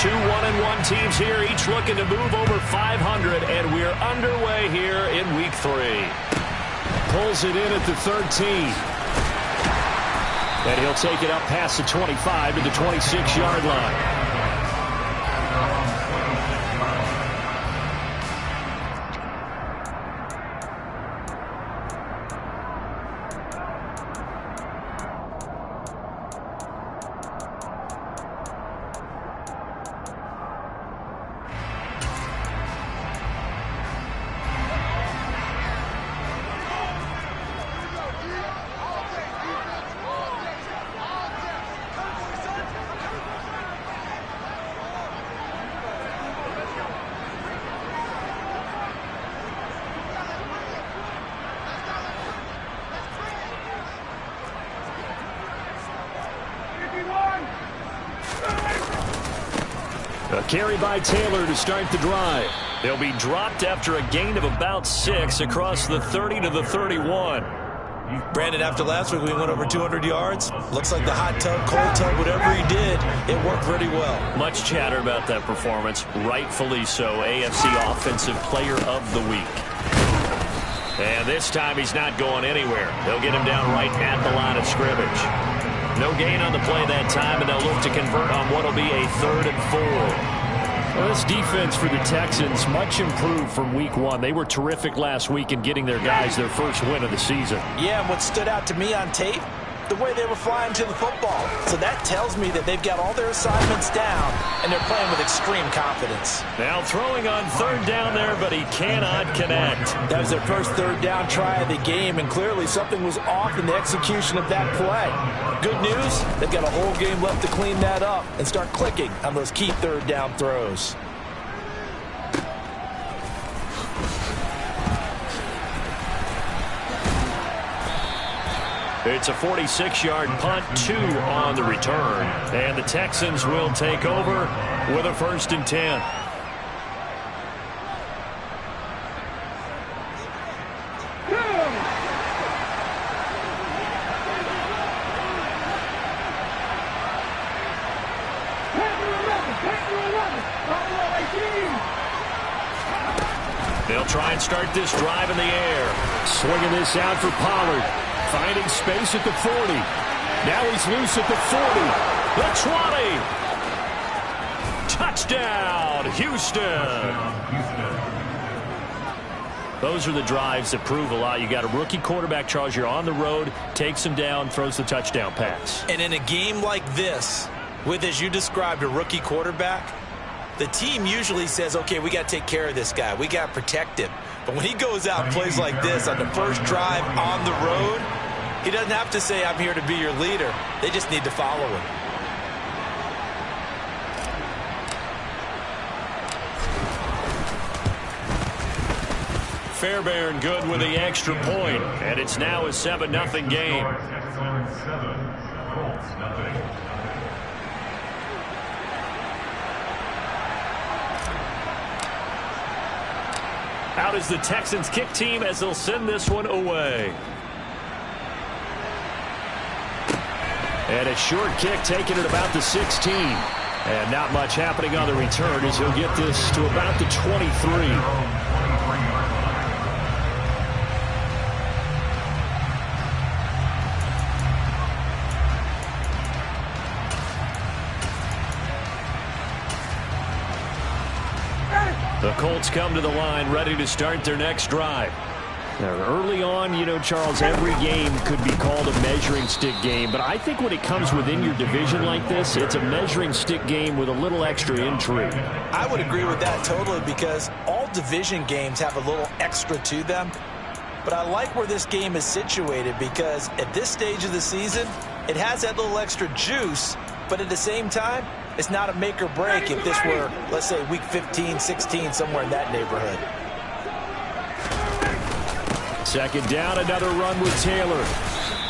Two 1-1 teams here, each looking to move over 500, and we're underway here in Week 3. Pulls it in at the 13. And he'll take it up past the 25 to the 26-yard line. A carry by Taylor to start the drive. They'll be dropped after a gain of about 6 across the 30 to the 31. Brandon, after last week we went over 200 yards. Looks like the hot tub, cold tub, whatever he did, it worked pretty well. Much chatter about that performance. Rightfully so. AFC Offensive Player of the Week. And this time he's not going anywhere. They'll get him down right at the line of scrimmage. No gain on the play that time, and they'll look to convert on what will be a 3rd and 4. Well, this defense for the Texans, much improved from Week 1. They were terrific last week in getting their guys their first win of the season. Yeah, and what stood out to me on tape, the way they were flying to the football. So that tells me that they've got all their assignments down, and they're playing with extreme confidence. Now throwing on 3rd down there, but he cannot connect. That was their first 3rd down try of the game, and clearly something was off in the execution of that play. Good news, they've got a whole game left to clean that up and start clicking on those key 3rd down throws. It's a 46-yard punt, 2 on the return. And the Texans will take over with a 1st and 10. They'll try and start this drive in the air. Swinging this out for Pollard. Finding space at the 40. Now he's loose at the 40. The 20. Touchdown, Houston. Those are the drives that prove a lot. You got a rookie quarterback, Charles. You're on the road, takes him down, throws the touchdown pass. And in a game like this, with, as you described, a rookie quarterback, the team usually says, okay, we got to take care of this guy. We got to protect him. But when he goes out and plays like this on the first drive on the road, he doesn't have to say, I'm here to be your leader. They just need to follow him. Fairbairn good with the extra point, and it's now a 7-0 game. Out is the Texans kick team as they'll send this one away. And a short kick taken at about the 16. And not much happening on the return as he'll get this to about the 23. The Colts come to the line ready to start their next drive. Now, early on, you know, Charles, every game could be called a measuring stick game. But I think when it comes within your division like this, it's a measuring stick game with a little extra intrigue. I would agree with that totally because all division games have a little extra to them. But I like where this game is situated because at this stage of the season, it has that little extra juice. But at the same time, it's not a make or break if this were, let's say, week 15, 16, somewhere in that neighborhood. Second down, another run with Taylor.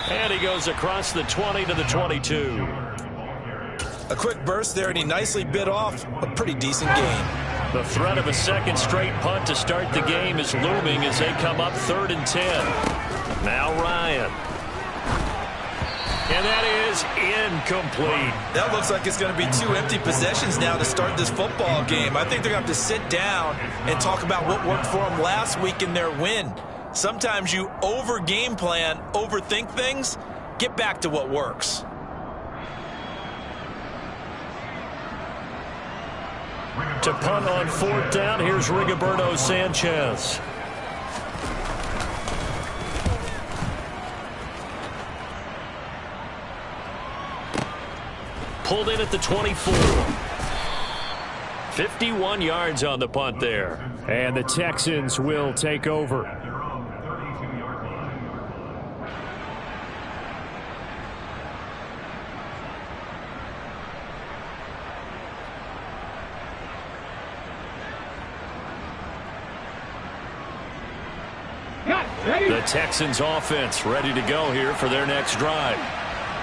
And he goes across the 20 to the 22. A quick burst there, and he nicely bit off a pretty decent gain. The threat of a second straight punt to start the game is looming as they come up 3rd and 10. Now Ryan. And that is incomplete. That looks like it's going to be 2 empty possessions now to start this football game. I think they're going to have to sit down and talk about what worked for them last week in their win. Sometimes you over-game plan, overthink things. Get back to what works. To punt on 4th down, here's Rigoberto Sanchez. Pulled in at the 24. 51 yards on the punt there. And the Texans will take over. The Texans offense ready to go here for their next drive.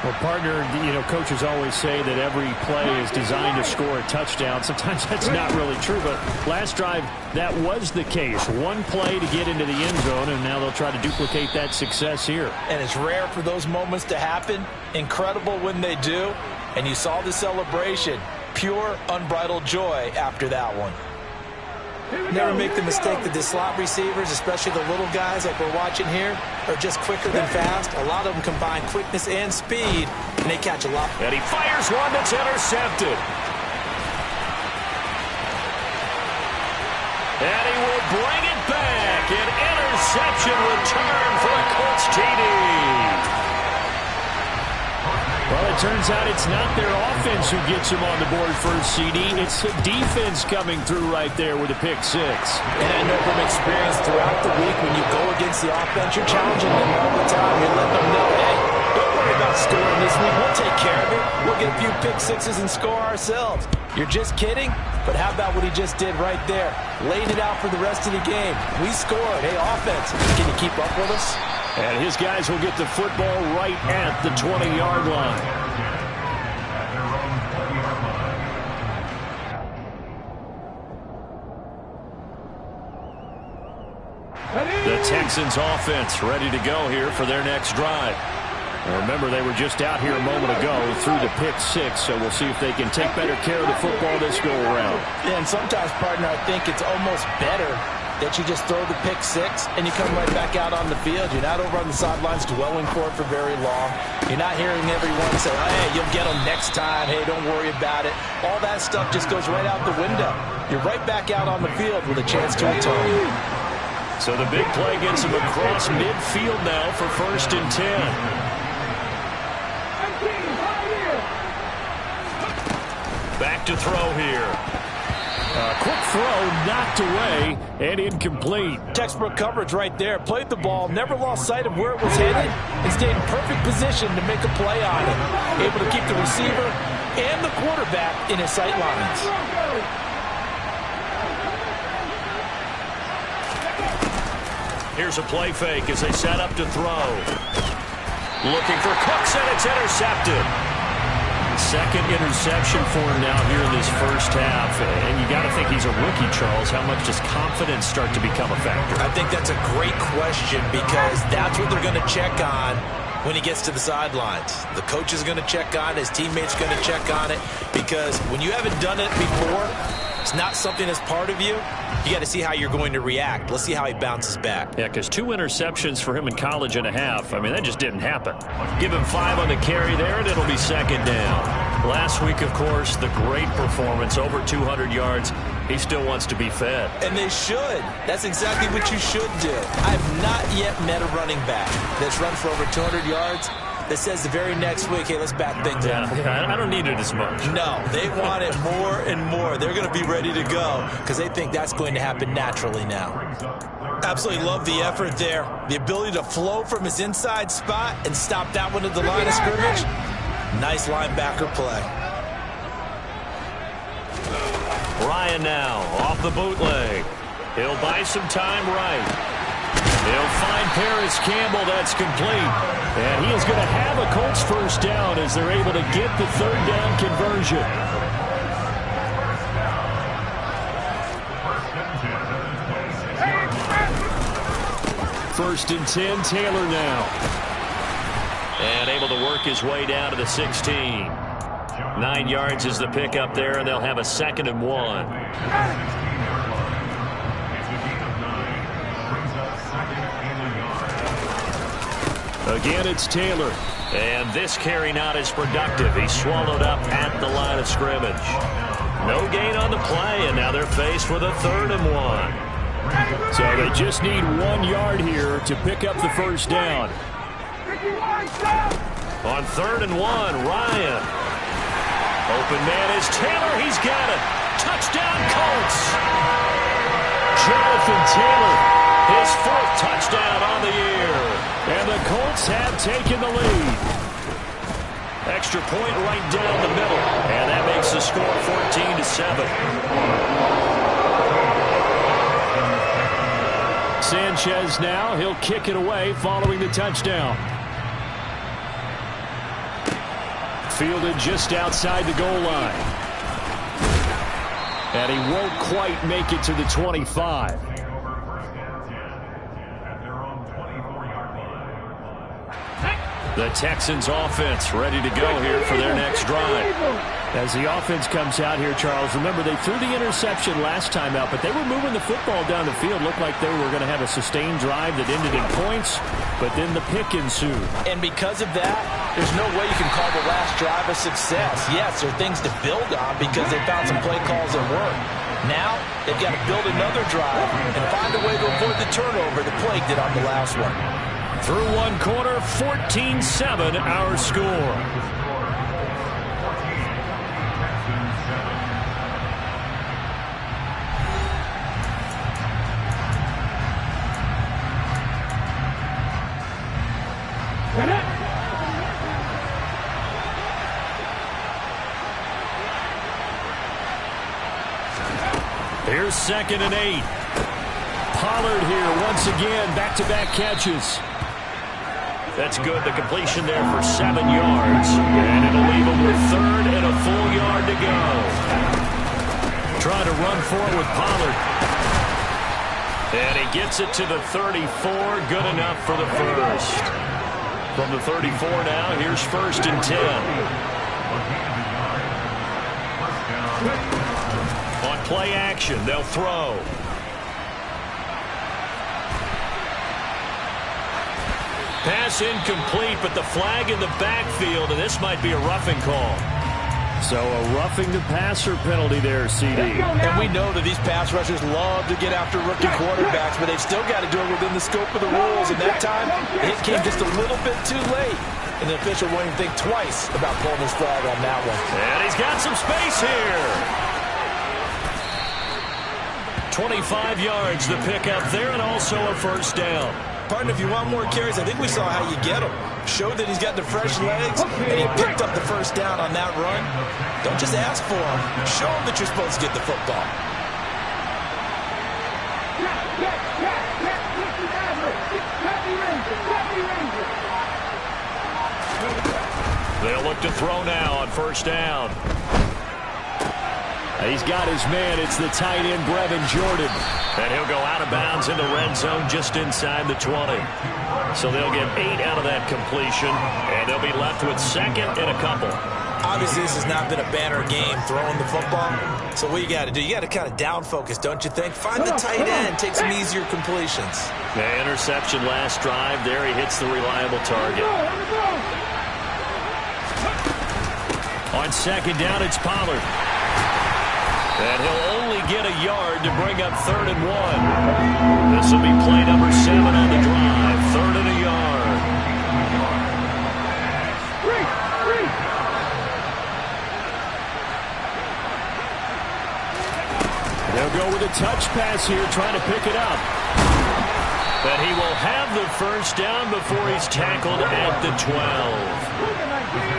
Well, partner, coaches always say that every play is designed to score a touchdown. Sometimes that's not really true, but last drive, that was the case. One play to get into the end zone, and now they'll try to duplicate that success here. And it's rare for those moments to happen. Incredible when they do. And you saw the celebration. Pure, unbridled joy after that one. Never make the mistake that the slot receivers, especially the little guys like we're watching here, are just quicker than fast. A lot of them combine quickness and speed, and they catch a lot. And he fires one that's intercepted. And he will bring it back. An interception return for a Colts TD. Well, it turns out it's not their offense who gets him on the board for a CD. It's the defense coming through right there with a pick 6. And I know from experience throughout the week, when you go against the offense, you're challenging them all the time. You're letting them know, hey, don't worry about scoring this week. We'll take care of it. We'll get a few pick 6s and score ourselves. You're just kidding? But how about what he just did right there? Laid it out for the rest of the game. We scored. Hey, offense, can you keep up with us? And his guys will get the football right at the 20-yard line. The Texans offense ready to go here for their next drive. And remember, they were just out here a moment ago through the pick 6, so we'll see if they can take better care of the football this go-around. Yeah, and sometimes, partner, I think it's almost better that you just throw the pick 6 and you come right back out on the field. You're not over on the sidelines dwelling for it for very long. You're not hearing everyone say, hey, you'll get them next time. Hey, don't worry about it. All that stuff just goes right out the window. You're right back out on the field with a chance to atone. So the big play gets him across midfield now for 1st and 10. Back to throw here. Quick throw, knocked away, and incomplete. Textbook coverage right there. Played the ball, never lost sight of where it was headed, and stayed in perfect position to make a play on it. Able to keep the receiver and the quarterback in his sight lines. Here's a play fake as they set up to throw. Looking for Cooks, and it's intercepted. Second interception for him now here in this first half. And you got to think he's a rookie, Charles. How much does confidence start to become a factor? I think that's a great question, because that's what they're going to check on when he gets to the sidelines. The coach is going to check on it. His teammates going to check on it, because when you haven't done it before, it's not something that's part of you. You got to see how you're going to react. Let's see how he bounces back. Yeah, because 2 interceptions for him in college and a half. I mean, that just didn't happen. Give him 5 on the carry there, and it'll be 2nd down. Last week, of course, the great performance, over 200 yards. He still wants to be fed. And they should. That's exactly what you should do. I've not yet met a running back that's run for over 200 yards that says the very next week, hey, let's back things up. Yeah, I don't need it as much. No, they want it more and more. They're going to be ready to go because they think that's going to happen naturally now. Absolutely love the effort there. The ability to flow from his inside spot and stop that one at the line of scrimmage. Nice linebacker play. Ryan now off the bootleg. He'll buy some time right. He'll find Paris Campbell. That's complete. And he is going to have a Colts first down as they're able to get the 3rd down conversion. First and 10, Taylor now. And able to work his way down to the 16. 9 yards is the pickup there, and they'll have a 2nd and 1. Again, it's Taylor. And this carry not as productive. He's swallowed up at the line of scrimmage. No gain on the play, and now they're faced with a 3rd and 1. So they just need 1 yard here to pick up the first down. On 3rd and 1, Ryan. Open man is Taylor. He's got it. Touchdown, Colts. Jonathan Taylor, his 4th touchdown on the year. And the Colts have taken the lead. Extra point right down the middle. And that makes the score 14-7. Sanchez now, he'll kick it away following the touchdown. Fielded just outside the goal line. And he won't quite make it to the 25. The Texans offense ready to go here for their next drive. As the offense comes out here, Charles, remember they threw the interception last time out, but they were moving the football down the field. Looked like they were going to have a sustained drive that ended in points, but then the pick ensued. And because of that, there's no way you can call the last drive a success. Yes, there are things to build on because they found some play calls that work. Now, they've got to build another drive and find a way to avoid the turnover that plagued it on the last one. Through one quarter, 14-7 our score. Here's 2nd and 8. Pollard here once again, back-to-back catches. That's good. The completion there for 7 yards. And it'll leave him with 3rd and a full yard to go. Trying to run forward with Pollard. And he gets it to the 34. Good enough for the first. From the 34 now, here's 1st and 10. On play action, they'll throw. Pass incomplete, but the flag in the backfield, and this might be a roughing call. So a roughing the passer penalty there, CD. And we know that these pass rushers love to get after rookie quarterbacks, but they've still got to do it within the scope of the rules. And that time, it came just a little bit too late. And the official won't even think twice about pulling his flag on that one. And he's got some space here. 25 yards the pickup there, and also a first down. Partner, if you want more carries, I think we saw how you get them. Showed that he's got the fresh legs, and he picked up the first down on that run. Don't just ask for them. Show them that you're supposed to get the football. They'll look to throw now on first down. He's got his man. It's the tight end, Brevin Jordan. And he'll go out of bounds in the red zone just inside the 20. So they'll get 8 out of that completion, and they'll be left with 2nd and a couple. Obviously, this has not been a banner game throwing the football. So what you got to do, you got to kind of down focus, don't you think? Find the tight end, take some easier completions. The interception last drive. There he hits the reliable target. On 2nd down, it's Pollard. And he'll only get a yard to bring up 3rd and 1. This will be play number 7 on the drive. 3rd and a yard. They'll go with a touch pass here, trying to pick it up. But he will have the first down before he's tackled at the 12.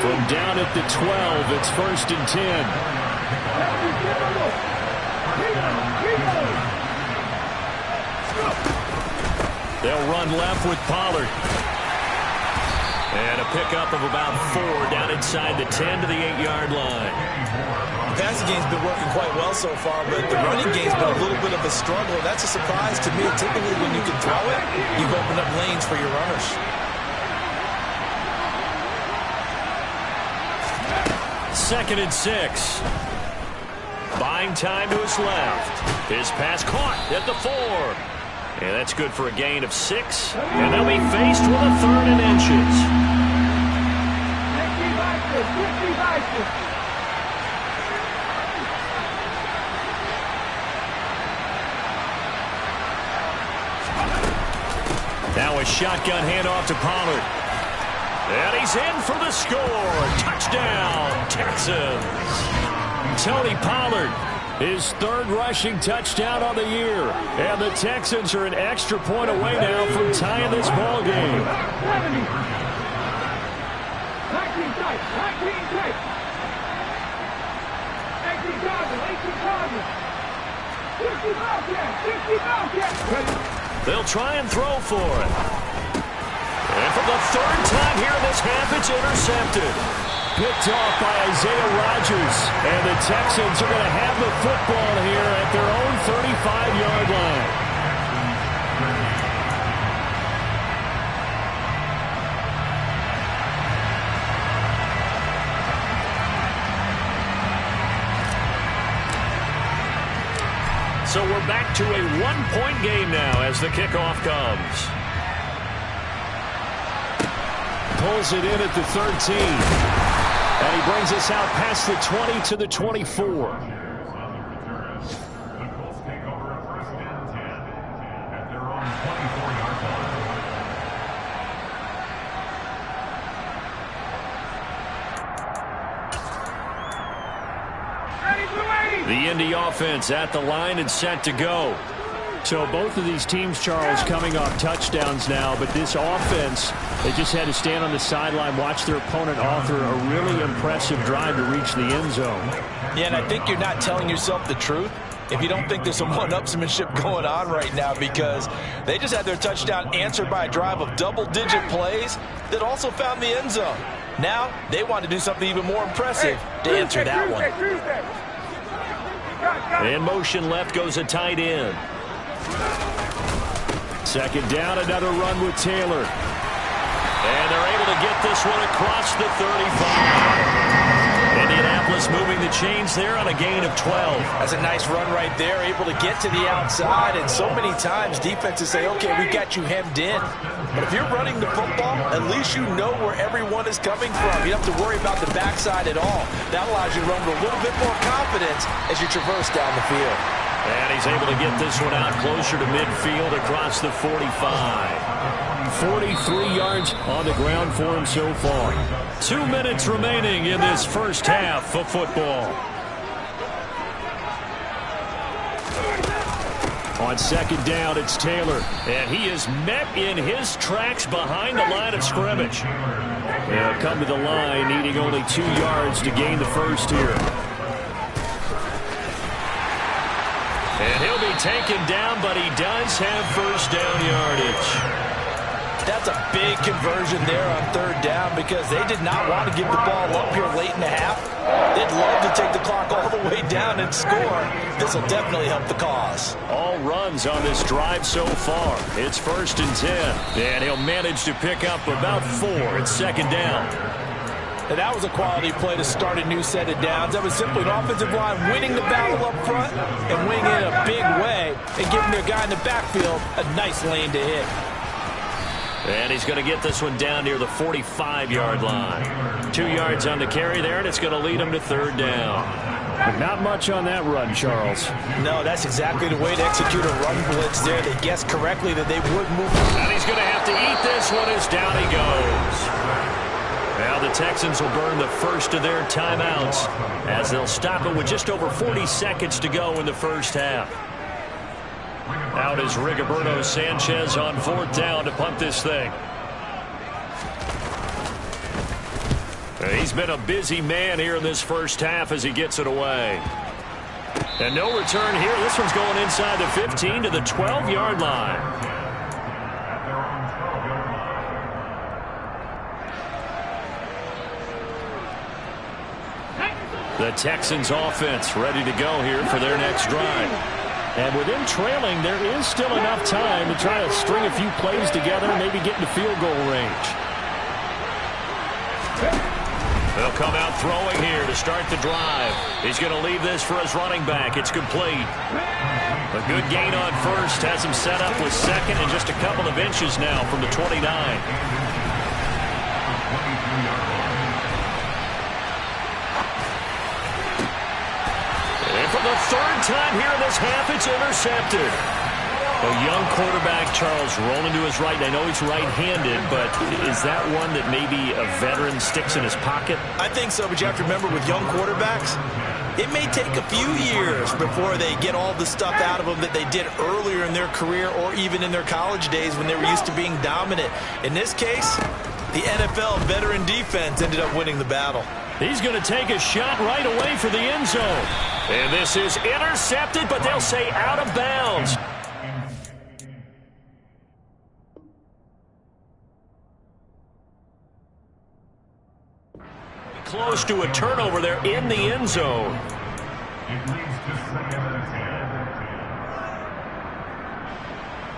From down at the 12, it's 1st and 10. They'll run left with Pollard. And a pickup of about 4 down inside the 10 to the 8-yard line. The passing game's been working quite well so far, but the running game's been a little bit of a struggle. That's a surprise to me. Typically, when you can throw it, you've opened up lanes for your runners. 2nd and 6. Buying time to his left. His pass caught at the 4. And that's good for a gain of 6. And they'll be faced with a 3rd and inches. Now a shotgun handoff to Pollard. And he's in for the score. Touchdown, Texans. Tony Pollard, his 3rd rushing touchdown on the year. And the Texans are an extra point away now from tying this ball game. They'll try and throw for it. And for the 3rd time here in this half, it's intercepted. Picked off by Isaiah Rodgers. And the Texans are going to have the football here at their own 35-yard line. So we're back to a 1-point game now as the kickoff comes. Pulls it in at the 13. And he brings us out past the 20 to the 24. The Indy offense at the line and set to go. So both of these teams, Charles, coming off touchdowns now, but this offense, they just had to stand on the sideline, watch their opponent author a really impressive drive to reach the end zone. Yeah, and I think you're not telling yourself the truth if you don't think there's some one-upsmanship going on right now, because they just had their touchdown answered by a drive of double-digit plays that also found the end zone. Now they want to do something even more impressive to answer that one. In motion left goes a tight end. 2nd down, another run with Taylor. And they're able to get this one across the 35. Indianapolis moving the chains there on a gain of 12. That's a nice run right there, able to get to the outside. And so many times defenses say, okay, we got you hemmed in. But if you're running the football, at least you know where everyone is coming from. You don't have to worry about the backside at all. That allows you to run with a little bit more confidence as you traverse down the field. And he's able to get this one out closer to midfield across the 45. 43 yards on the ground for him so far. 2 minutes remaining in this first half of football. On 2nd down, it's Taylor. And he is met in his tracks behind the line of scrimmage. They'll come to the line, needing only 2 yards to gain the first here. And he'll be taken down, but he does have first down yardage. That's a big conversion there on 3rd down, because they did not want to give the ball up here late in the half. They'd love to take the clock all the way down and score. This will definitely help the cause. All runs on this drive so far. It's 1st and 10. And he'll manage to pick up about 4 at 2nd down. And that was a quality play to start a new set of downs. That was simply an offensive line winning the battle up front and winning it in a big way and giving their guy in the backfield a nice lane to hit. And he's going to get this one down near the 45-yard line. 2 yards on the carry there, and it's going to lead him to 3rd down. But not much on that run, Charles. No, that's exactly the way to execute a run blitz there. They guessed correctly that they would move. And he's going to have to eat this one as down he goes. Now the Texans will burn the first of their timeouts as they'll stop it with just over 40 seconds to go in the first half. Out is Rigoberto Sanchez on 4th down to punt this thing. He's been a busy man here in this first half as he gets it away. And no return here. This one's going inside the 15 to the 12-yard line. The Texans offense ready to go here for their next drive. And with him trailing, there is still enough time to try to string a few plays together and maybe get into field goal range. They'll come out throwing here to start the drive. He's going to leave this for his running back. It's complete. A good gain on first. Has him set up with second and just a couple of inches now from the 29. And for the third time here in this half, it's intercepted. A young quarterback, Charles, rolling to his right. I know he's right-handed, but is that one that maybe a veteran sticks in his pocket? I think so, but you have to remember with young quarterbacks, it may take a few years before they get all the stuff out of them that they did earlier in their career or even in their college days when they were used to being dominant. In this case, the NFL veteran defense ended up winning the battle. He's going to take a shot right away for the end zone. And this is intercepted, but they'll say out of bounds. Close to a turnover there in the end zone.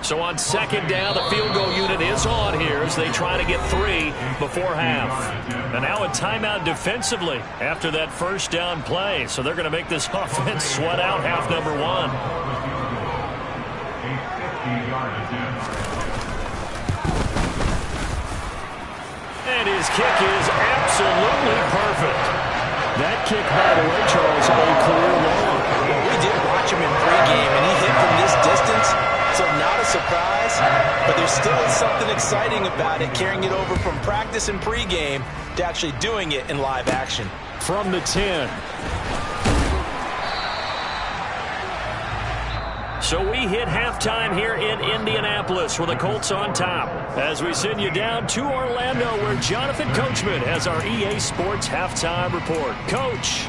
So on second down, the field goal unit is on here as they try to get 3 before half. And now a timeout defensively after that first down play. So they're going to make this offense sweat out half number 1. And his kick is absolutely perfect. That kick, by the way, Charles, a career long. Well, we did watch him in pregame, and he hit from this distance, so not a surprise. But there still is something exciting about it, carrying it over from practice and pregame to actually doing it in live action. From the 10. So we hit halftime here in Indianapolis with the Colts on top. As we send you down to Orlando where Jonathan Coachman has our EA Sports Halftime Report. Coach.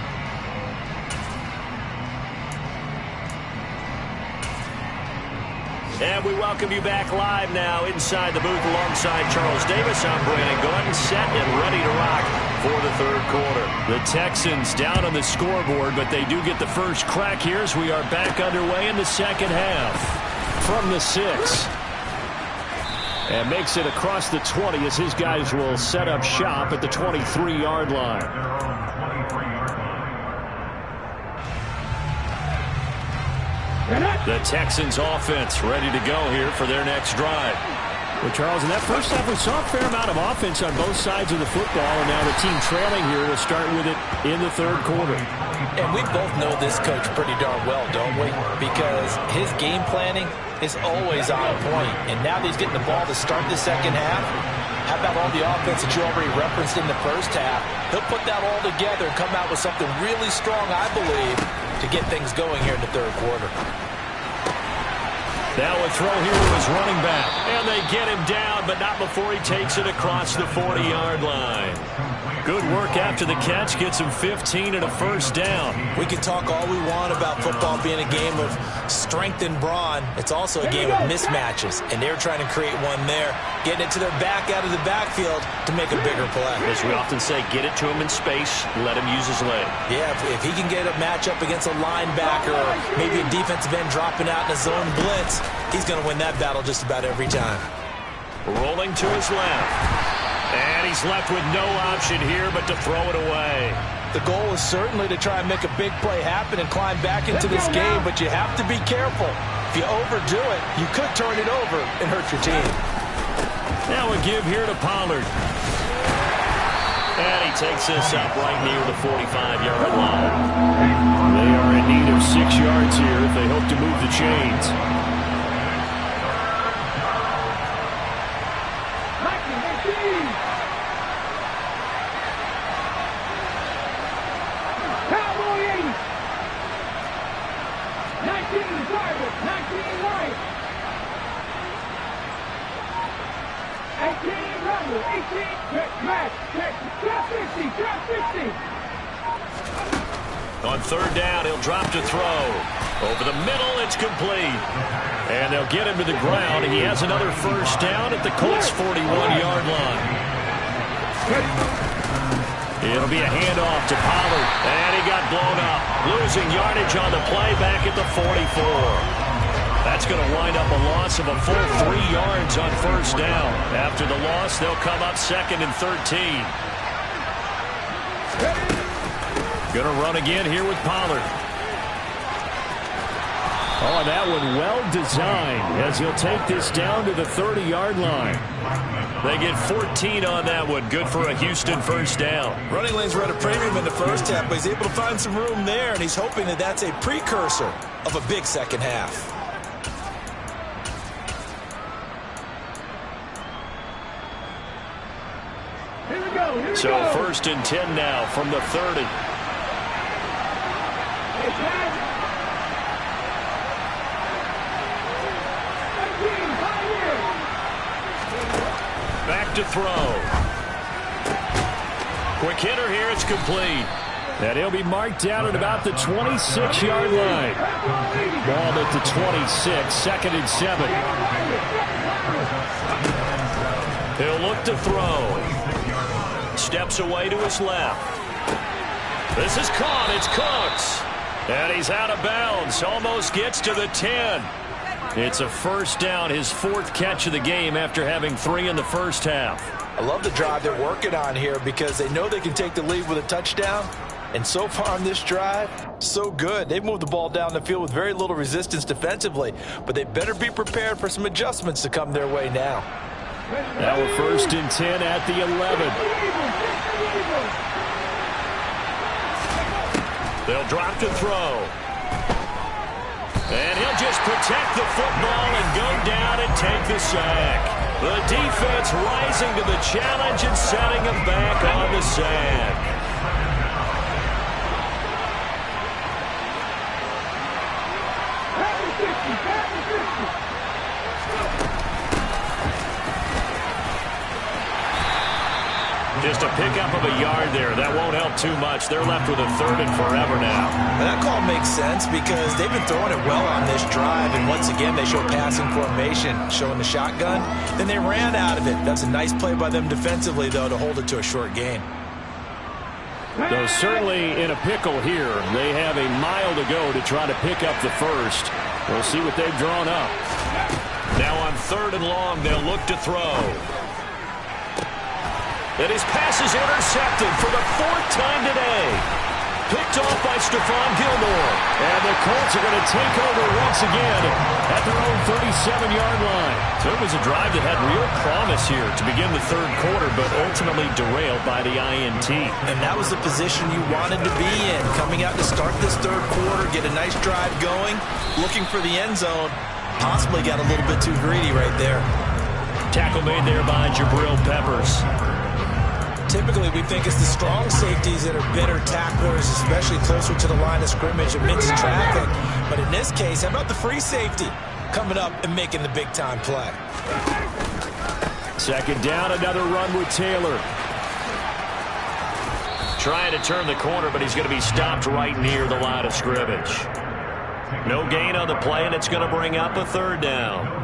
And we welcome you back live now inside the booth alongside Charles Davis. I'm Brandon Gordon, set and ready to rock for the third quarter. The Texans down on the scoreboard, but they do get the first crack here as we are back underway in the second half. From the 6. And makes it across the 20 as his guys will set up shop at the 23-yard line. The Texans offense ready to go here for their next drive. Well, Charles, in that first half, we saw a fair amount of offense on both sides of the football, and now the team trailing here will start with it in the third quarter. And we both know this coach pretty darn well, don't we? Because his game planning is always on point. And now that he's getting the ball to start the second half, how about all the offense that you already referenced in the first half? He'll put that all together and come out with something really strong, I believe, to get things going here in the third quarter. Now a throw here to his running back. And they get him down, but not before he takes it across the 40-yard line. Good work after the catch. Gets him 15 and a first down. We can talk all we want about football being a game of strength and brawn. It's also a game of mismatches, and they're trying to create one there, getting it to their back out of the backfield to make a bigger play. As we often say, get it to him in space, let him use his leg. Yeah, if he can get a matchup against a linebacker or maybe a defensive end dropping out in a zone blitz, he's going to win that battle just about every time. Rolling to his left. And he's left with no option here but to throw it away. The goal is certainly to try and make a big play happen and climb back into this game, but you have to be careful. If you overdo it, you could turn it over and hurt your team. Now a give here to Pollard. And he takes this up right near the 45-yard line. They are in need of 6 yards here if they hope to move the chains. On third down, he'll drop to throw. Over the middle, it's complete. And they'll get him to the ground. He has another first down at the Colts' 41-yard line. It'll be a handoff to Pollard. And he got blown up. Losing yardage on the play back at the 44. That's going to wind up a loss of a full 3 yards on first down. After the loss, they'll come up second and 13. Going to run again here with Pollard. Oh, and that one well designed as he'll take this down to the 30-yard line. They get 14 on that one. Good for a Houston first down. Running lanes were at a premium in the first half, but he's able to find some room there, and he's hoping that that's a precursor of a big second half. So first and 10 now from the 30. Back to throw. Quick hitter here. It's complete. And he'll be marked down at about the 26-yard line. Ball at the 26, second and 7. He'll look to throw. Steps away to his left. This is caught. It's Cooks. And he's out of bounds. Almost gets to the 10. It's a first down, his 4th catch of the game after having 3 in the first half. I love the drive they're working on here because they know they can take the lead with a touchdown. And so far on this drive, so good. They've moved the ball down the field with very little resistance defensively. But they better be prepared for some adjustments to come their way now. Now we're first and 10 at the 11. They'll drop to throw. And he'll just protect the football and go down and take the sack. The defense rising to the challenge and setting him back on the sack. Just a pickup of a yard there. That won't help too much. They're left with a 3rd and forever now. And that call makes sense because they've been throwing it well on this drive. And once again, they show passing formation, showing the shotgun. Then they ran out of it. That's a nice play by them defensively, though, to hold it to a short gain. Though certainly in a pickle here. They have a mile to go to try to pick up the first. We'll see what they've drawn up. Now on 3rd and long, they'll look to throw. And his pass is intercepted for the 4th time today. Picked off by Stephon Gilmore. And the Colts are going to take over once again at their own 37-yard line. So it was a drive that had real promise here to begin the 3rd quarter, but ultimately derailed by the INT. And that was the position you wanted to be in. Coming out to start this 3rd quarter, get a nice drive going, looking for the end zone. Possibly got a little bit too greedy right there. Tackle made there by Jabril Peppers. Typically, we think it's the strong safeties that are better tacklers, especially closer to the line of scrimmage amidst traffic. But in this case, how about the free safety coming up and making the big-time play? Second down, another run with Taylor. Trying to turn the corner, but he's going to be stopped right near the line of scrimmage. No gain on the play, and it's going to bring up a 3rd down.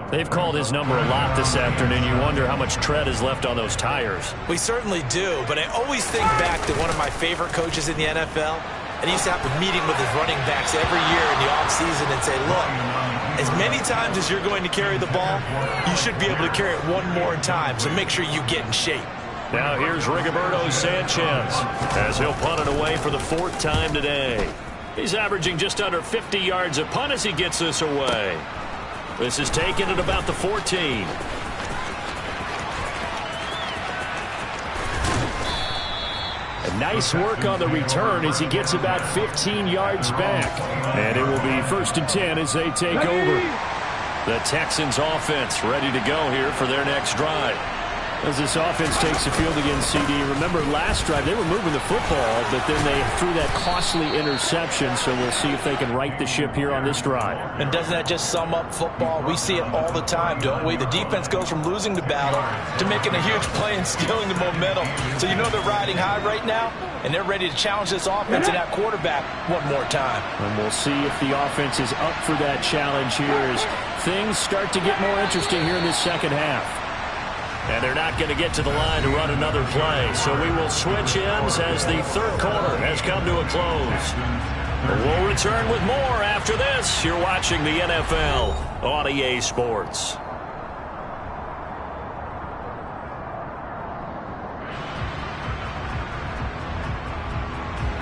They've called his number a lot this afternoon. You wonder how much tread is left on those tires. We certainly do, but I always think back to one of my favorite coaches in the NFL, and he used to have a meeting with his running backs every year in the offseason and say, look, as many times as you're going to carry the ball, you should be able to carry it one more time, so make sure you get in shape. Now here's Rigoberto Sanchez as he'll punt it away for the 4th time today. He's averaging just under 50 yards a punt as he gets this away. This is taken at about the 14. A nice work on the return as he gets about 15 yards back. And it will be first and 10 as they take over. The Texans offense ready to go here for their next drive. As this offense takes the field against CD, remember last drive they were moving the football, but then they threw that costly interception, so we'll see if they can right the ship here on this drive. And doesn't that just sum up football? We see it all the time, don't we? The defense goes from losing the battle to making a huge play and stealing the momentum. So you know they're riding high right now, and they're ready to challenge this offense and that quarterback one more time. And we'll see if the offense is up for that challenge here as things start to get more interesting here in this second half. And they're not going to get to the line to run another play. So we will switch ends as the 3rd quarter has come to a close. We'll return with more after this. You're watching the NFL on EA Sports.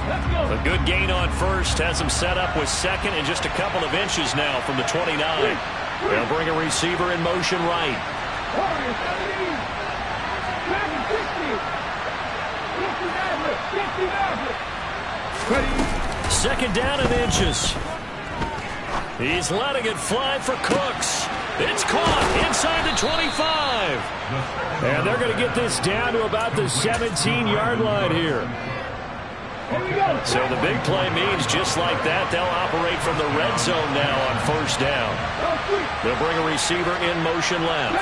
A good gain on first has him set up with second and just a couple of inches now from the 29. They'll bring a receiver in motion right. Second down and inches. He's letting it fly for Cooks. It's caught inside the 25. And they're going to get this down to about the 17-yard line here. So the big play means just like that, they'll operate from the red zone now on first down. They'll bring a receiver in motion left.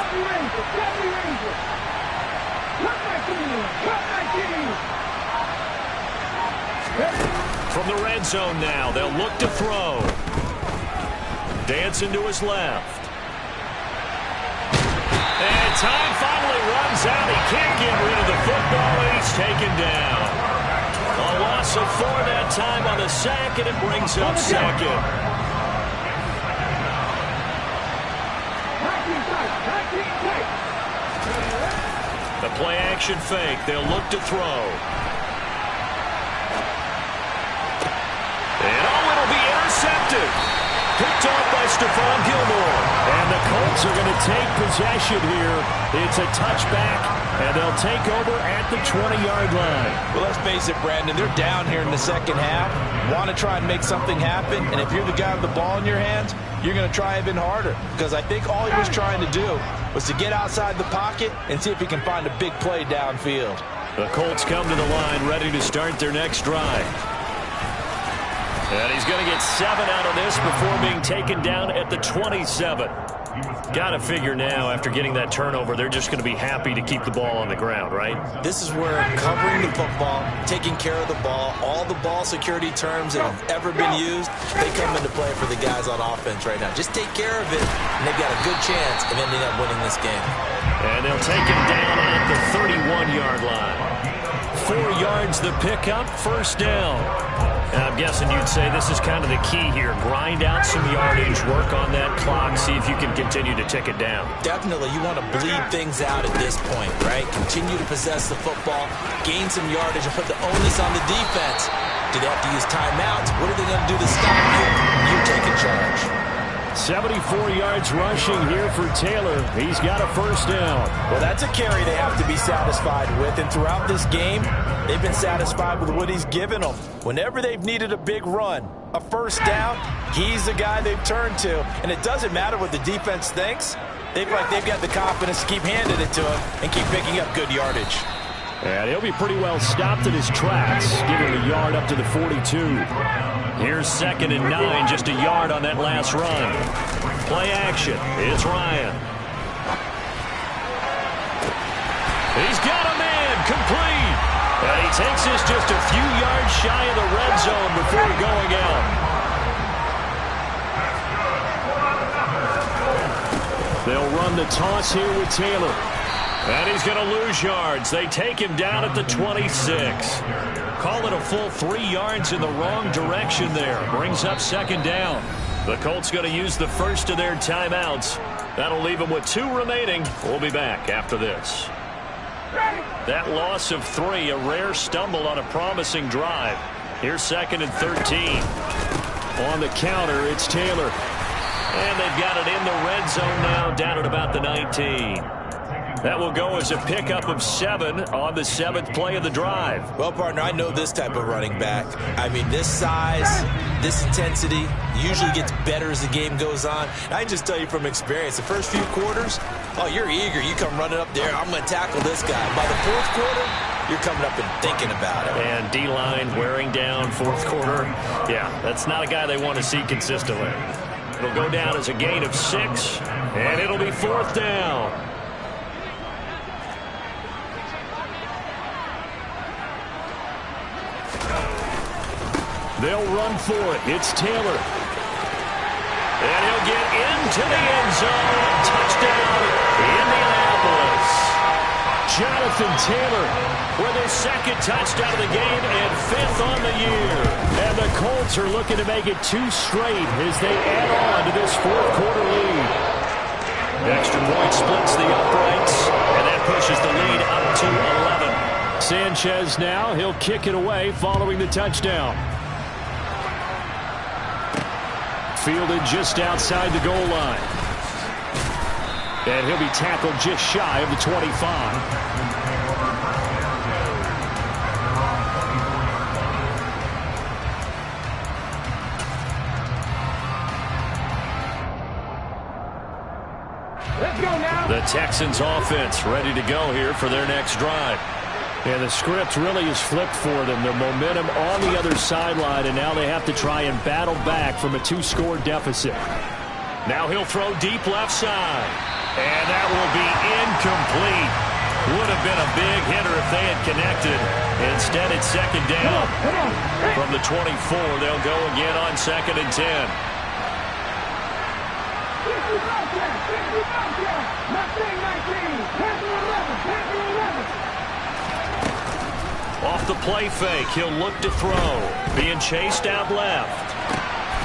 From the red zone now, they'll look to throw. Dancing to his left. And time finally runs out. He can't get rid of the football, and he's taken down. A loss of 4 that time on the sack, and it brings up second. The play action fake. They'll look to throw. And it'll be intercepted. Picked off by Stephon Gilmore. And the Colts are going to take possession here. It's a touchback, and they'll take over at the 20-yard line. Well, let's face it, Brandon, they're down here in the second half. Want to try and make something happen, and if you're the guy with the ball in your hands, you're going to try even harder. Because I think all he was trying to do was to get outside the pocket and see if he can find a big play downfield. The Colts come to the line ready to start their next drive. And he's going to get 7 out of this before being taken down at the 27. Got to figure now, after getting that turnover, they're just going to be happy to keep the ball on the ground, right? This is where covering the football, taking care of the ball, all the ball security terms that have ever been used, they come into play for the guys on offense right now. Just take care of it, and they've got a good chance of ending up winning this game. And they'll take him down at the 31-yard line. 4 yards the pickup, first down. And I'm guessing you'd say this is kind of the key here. Grind out some yardage, work on that clock, see if you can continue to tick it down. Definitely, you want to bleed things out at this point, right? Continue to possess the football, gain some yardage, and put the onus on the defense. Do they have to use timeouts? What are they going to do to stop you? You take in charge. 74 yards rushing here for Taylor. He's got a first down. Well, that's a carry they have to be satisfied with. And throughout this game, they've been satisfied with what he's given them. Whenever they've needed a big run, a first down, he's the guy they've turned to. And it doesn't matter what the defense thinks. They've got the confidence to keep handing it to him and keep picking up good yardage. And he'll be pretty well stopped in his tracks, giving a yard up to the 42. Here's 2nd and 9, just a yard on that last run. Play action. It's Ryan. He's got a man, complete. And he takes this just a few yards shy of the red zone before going out. They'll run the toss here with Taylor. And he's going to lose yards. They take him down at the 26. Call it a full 3 yards in the wrong direction there. Brings up 2nd down. The Colts going to use the first of their timeouts. That'll leave them with 2 remaining. We'll be back after this. That loss of 3, a rare stumble on a promising drive. Here's 2nd and 13. On the counter, it's Taylor. And they've got it in the red zone now, down at about the 19. That will go as a pickup of 7 on the 7th play of the drive. Well, partner, I know this type of running back. I mean, this size, this intensity usually gets better as the game goes on. I can just tell you from experience, the first few quarters, oh, you're eager. You come running up there, I'm going to tackle this guy. By the 4th quarter, you're coming up and thinking about it. And D-line wearing down 4th quarter. Yeah, that's not a guy they want to see consistently. It'll go down as a gain of 6, and it'll be 4th down. They'll run for it. It's Taylor. And he'll get into the end zone. Touchdown, Indianapolis. Jonathan Taylor with his 2nd touchdown of the game and 5th on the year. And the Colts are looking to make it 2 straight as they add on to this 4th quarter lead. Extra point splits the uprights, and that pushes the lead up to 11. Sanchez now, he'll kick it away following the touchdown. Fielded just outside the goal line. And he'll be tackled just shy of the 25. The Texans offense ready to go here for their next drive. And the script really is flipped for them. Their momentum on the other sideline, and now they have to try and battle back from a 2-score deficit. Now he'll throw deep left side. And that will be incomplete. Would have been a big hitter if they had connected. Instead, it's second down. From the 24, they'll go again on 2nd and 10. Off the play fake, he'll look to throw. Being chased out left.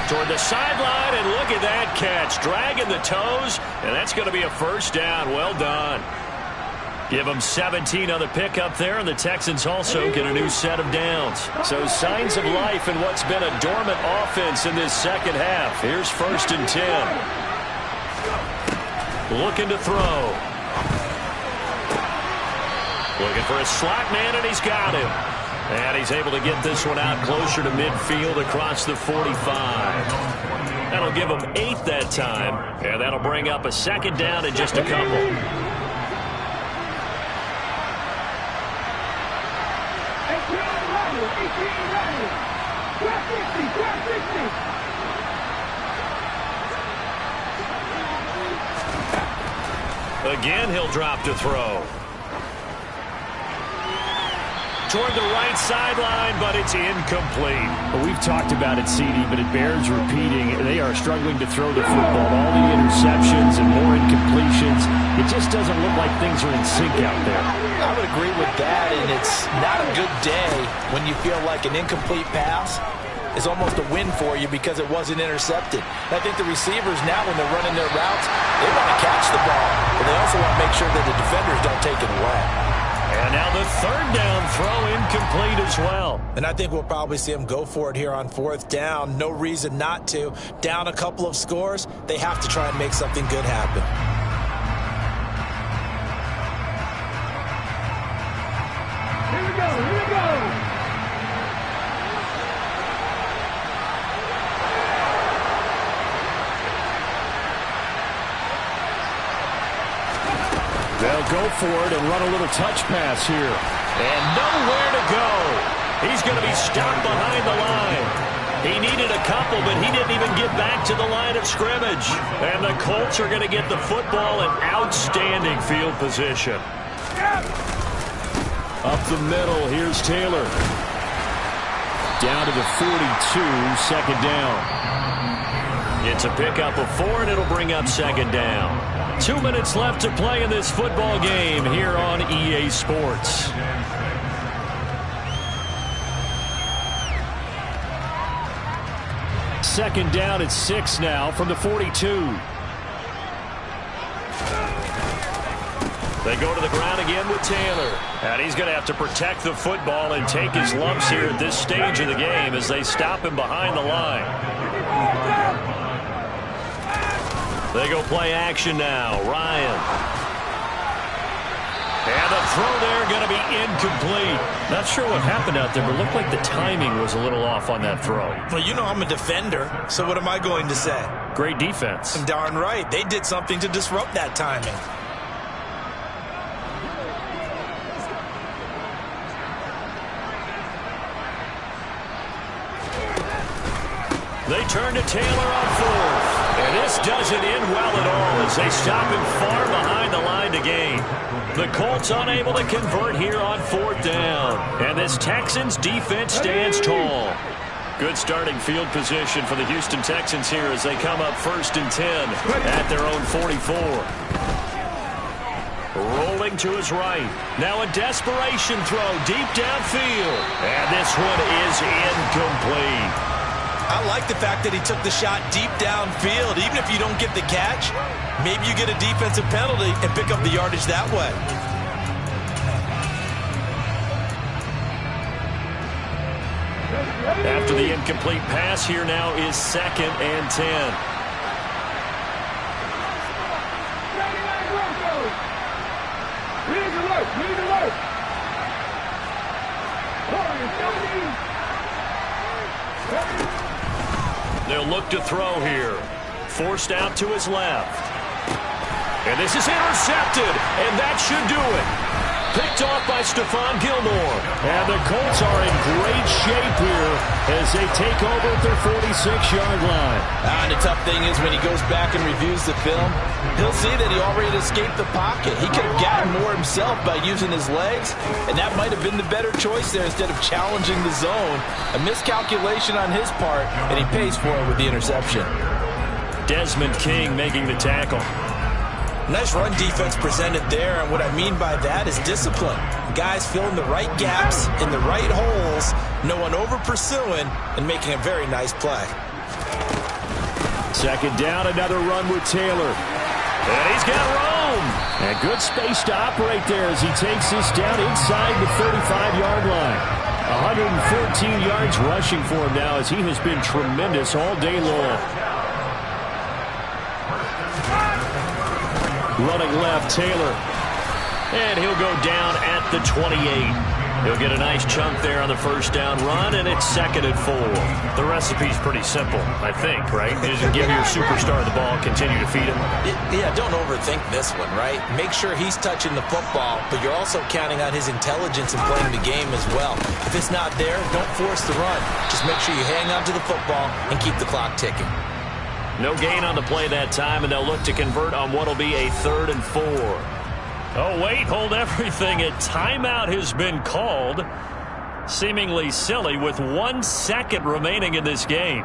Toward the sideline, and look at that catch. Dragging the toes, and that's going to be a first down. Well done. Give them 17 on the pickup there, and the Texans also get a new set of downs. So signs of life in what's been a dormant offense in this second half. Here's 1st and 10. Looking to throw. Looking for a slot man, and he's got him. And he's able to get this one out closer to midfield across the 45. That'll give him 8 that time, and that'll bring up a second down in just a couple. Again, he'll drop to throw. Toward the right sideline, but it's incomplete. Well, we've talked about it, CD, but it bears repeating. They are struggling to throw the football. All the interceptions and more incompletions. It just doesn't look like things are in sync out there. I would agree with that, and it's not a good day when you feel like an incomplete pass is almost a win for you because it wasn't intercepted. And I think the receivers now, when they're running their routes, they want to catch the ball, but they also want to make sure that the defenders don't take it away. And now the 3rd down throw incomplete as well. And I think we'll probably see them go for it here on 4th down. No reason not to. Down a couple of scores, they have to try and make something good happen. Here we go, here we go. They'll go for it and run a little touch pass here. And nowhere to go. He's going to be stopped behind the line. He needed a couple, but he didn't even get back to the line of scrimmage. And the Colts are going to get the football in outstanding field position. Up the middle, here's Taylor. Down to the 42, 2nd down. It's a pickup of 4, and it'll bring up 2nd down. 2 minutes left to play in this football game here on EA Sports. Second down at 6 now from the 42. They go to the ground again with Taylor. And he's going to have to protect the football and take his lumps here at this stage of the game as they stop him behind the line. They go play action now. Ryan. And the throw there going to be incomplete. Not sure what happened out there, but it looked like the timing was a little off on that throw. Well, you know I'm a defender, so what am I going to say? Great defense. Darn right. They did something to disrupt that timing. They turn to Taylor on 4th. And this doesn't end well at all as they stop him far behind the line to gain. The Colts unable to convert here on 4th down. And this Texans defense stands tall. Good starting field position for the Houston Texans here as they come up 1st and 10 at their own 44. Rolling to his right. Now a desperation throw deep downfield. And this one is incomplete. I like the fact that he took the shot deep downfield. Even if you don't get the catch, maybe you get a defensive penalty and pick up the yardage that way. After the incomplete pass, here now is 2nd and 10. They'll look to throw here. Forced out to his left. And this is intercepted, and that should do it. Picked off by Stephon Gilmore. And the Colts are in great shape here as they take over at their 46-yard line. And the tough thing is when he goes back and reviews the film, he'll see that he already escaped the pocket. He could have gotten more himself by using his legs, and that might have been the better choice there instead of challenging the zone. A miscalculation on his part, and he pays for it with the interception. Desmond King making the tackle. Nice run defense presented there, and what I mean by that is discipline. Guys filling the right gaps in the right holes, no one over-pursuing, and making a very nice play. 2nd down, another run with Taylor. And he's got room. And good space to operate there as he takes this down inside the 35-yard line. 114 yards rushing for him now as he has been tremendous all day long. Running left, Taylor. And he'll go down at the 28. He'll get a nice chunk there on the 1st down run, and it's 2nd and 4. The recipe's pretty simple, I think, right? You just give your superstar the ball, continue to feed him. Yeah, don't overthink this one, right? Make sure he's touching the football, but you're also counting on his intelligence in playing the game as well. If it's not there, don't force the run. Just make sure you hang on to the football and keep the clock ticking. No gain on the play that time, and they'll look to convert on what will be a 3rd and 4. Oh, wait, hold everything. A timeout has been called. Seemingly silly with 1 second remaining in this game.